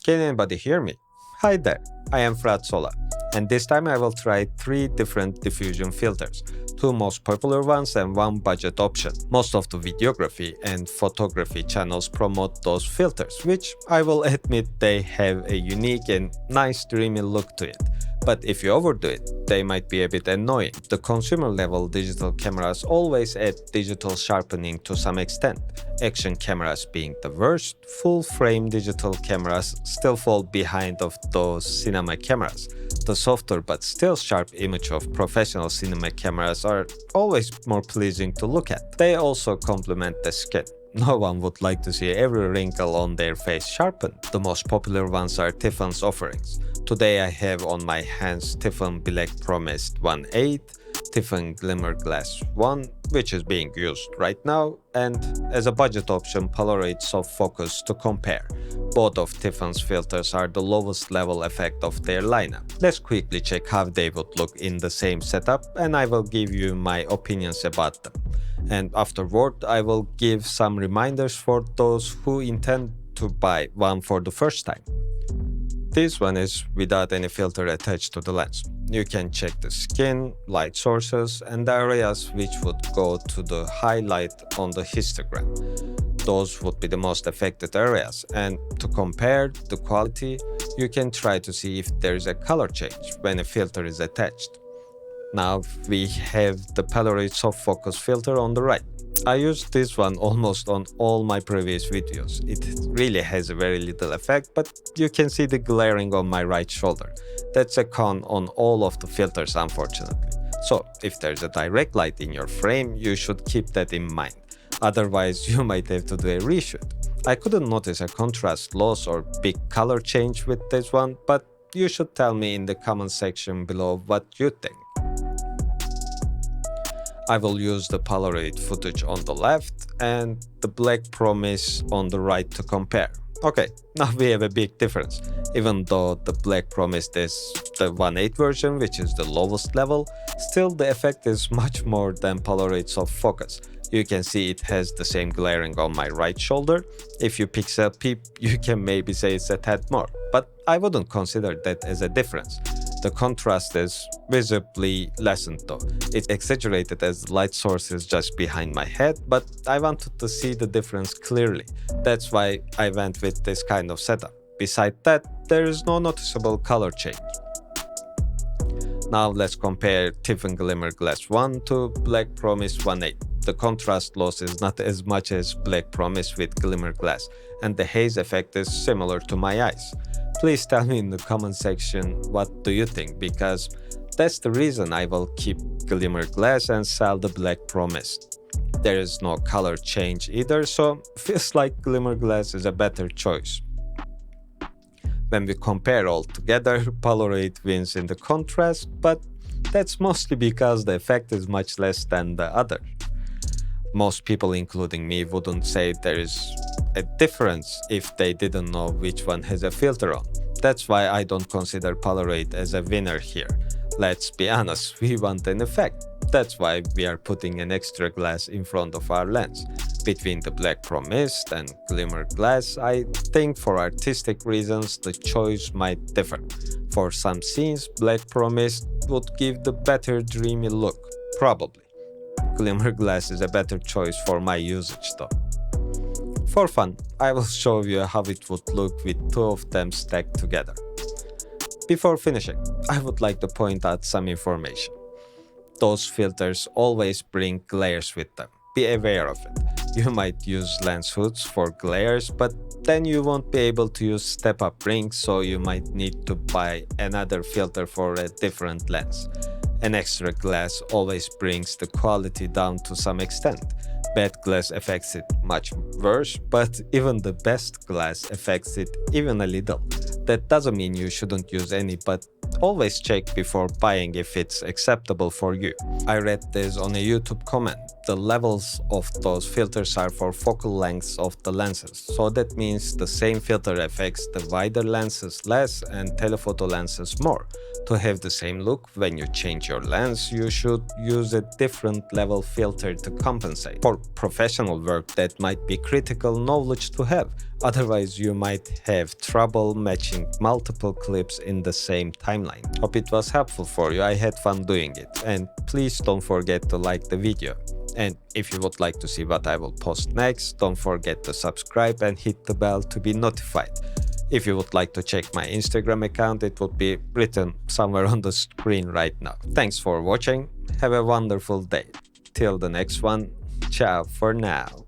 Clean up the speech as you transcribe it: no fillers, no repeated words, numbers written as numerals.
Can anybody hear me? Hi there, I am Frat Sola, and this time I will try 3 different diffusion filters, 2 most popular ones and 1 budget option. Most of the videography and photography channels promote those filters, which I will admit they have a unique and nice dreamy look to it. But if you overdo it, they might be a bit annoying. The consumer level digital cameras always add digital sharpening to some extent. Action cameras being the worst, full frame digital cameras still fall behind of those cinema cameras. The softer but still sharp image of professional cinema cameras are always more pleasing to look at. They also complement the skin. No one would like to see every wrinkle on their face sharpened. The most popular ones are Tiffen's offerings. Today I have on my hands Tiffen Black Promised 1.8, Tiffen Glimmer Glass 1, which is being used right now, and as a budget option Polaroid Soft Focus to compare. Both of Tiffen's filters are the lowest level effect of their lineup. Let's quickly check how they would look in the same setup, and I will give you my opinions about them. And afterward, I will give some reminders for those who intend to buy one for the first time. This one is without any filter attached to the lens. You can check the skin, light sources, and the areas which would go to the highlight on the histogram. Those would be the most affected areas, and to compare the quality, you can try to see if there is a color change when a filter is attached. Now we have the Polaroid Soft Focus filter on the right. I used this one almost on all my previous videos. It really has a very little effect, but you can see the glaring on my right shoulder. That's a con on all of the filters, unfortunately. So if there's a direct light in your frame, you should keep that in mind. Otherwise, you might have to do a reshoot. I couldn't notice a contrast loss or big color change with this one, but you should tell me in the comment section below what you think. I will use the Polaroid footage on the left and the Black Promise on the right to compare. Okay, now we have a big difference. Even though the Black Promise is the 1.8 version, which is the lowest level, still the effect is much more than Polaroid Soft Focus. You can see it has the same glaring on my right shoulder. If you pixel peep, you can maybe say it's a tad more, but I wouldn't consider that as a difference. The contrast is visibly lessened though. It's exaggerated as the light source is just behind my head, but I wanted to see the difference clearly. That's why I went with this kind of setup. Besides that, there is no noticeable color change. Now let's compare Tiffen Glimmer Glass 1 to Black Promise 1.8. The contrast loss is not as much as Black Promise with Glimmer Glass, and the haze effect is similar to my eyes. Please tell me in the comment section what do you think, because that's the reason I will keep Glimmer Glass and sell the Black Promise. There is no color change either, so feels like Glimmer Glass is a better choice. When we compare all together, Polaroid wins in the contrast, but that's mostly because the effect is much less than the other. Most people, including me, wouldn't say there is a difference if they didn't know which one has a filter on. That's why I don't consider Polaroid as a winner here. Let's be honest, we want an effect. That's why we are putting an extra glass in front of our lens. Between the Black Promise and Glimmer Glass, I think for artistic reasons the choice might differ. For some scenes, Black Promise would give the better dreamy look, probably. Glimmer Glass is a better choice for my usage though. For fun, I will show you how it would look with 2 of them stacked together. Before finishing, I would like to point out some information. Those filters always bring glares with them. Be aware of it. You might use lens hoods for glares, but then you won't be able to use step-up rings, so you might need to buy another filter for a different lens. An extra glass always brings the quality down to some extent. Bad glass affects it much worse, but even the best glass affects it even a little. That doesn't mean you shouldn't use any, but always check before buying if it's acceptable for you. I read this on a YouTube comment. The levels of those filters are for focal lengths of the lenses. So that means the same filter affects the wider lenses less and telephoto lenses more. To have the same look, when you change your lens, you should use a different level filter to compensate. For professional work, that might be critical knowledge to have. Otherwise, you might have trouble matching multiple clips in the same timeline. Hope it was helpful for you. I had fun doing it. And please don't forget to like the video. And if you would like to see what I will post next, don't forget to subscribe and hit the bell to be notified. If you would like to check my Instagram account, it would be written somewhere on the screen right now. Thanks for watching. Have a wonderful day. Till the next one, ciao for now.